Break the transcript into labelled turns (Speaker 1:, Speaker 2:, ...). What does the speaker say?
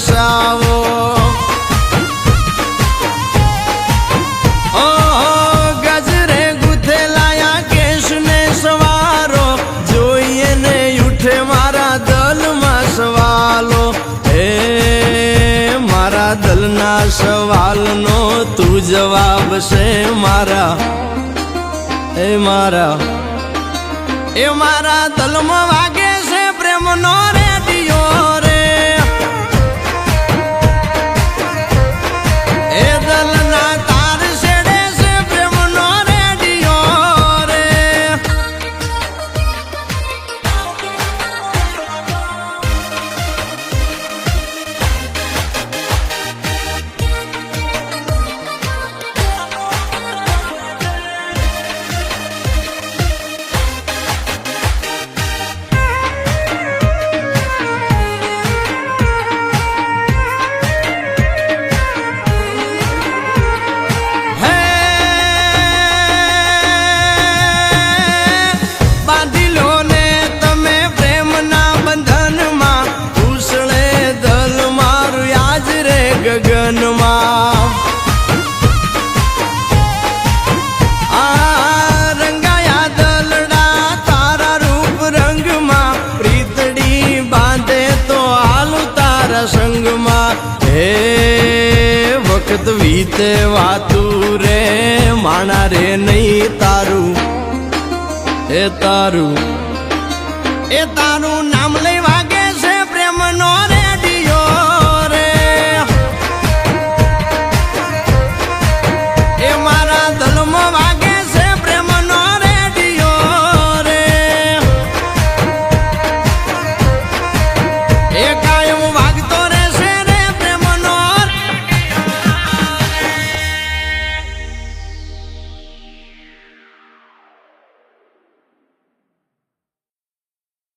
Speaker 1: વરસાવો ગજરે ગુથેલાયા કેશને સવારો જોઈએ ને ઉઠે મારા દલમાં સવાલો હે મારા દલના સવાલનો તું જવાબ છે મારા એ મારા દલમાં વાગે છે પ્રેમનો રેડિયો રે એ દલના તાર છેડે છે પ્રેમનો રેડિયો રે ગગનમાં આ રંગાયા દલડા તારા રૂપ રંગમાં પ્રીતડી બાંધે તો હાલું તારા સંગમાં હે વખત વીતે વાતું રે માણા રે નહીં તારું એ તારું નામ લઈ વાગે છે પ્રેમનો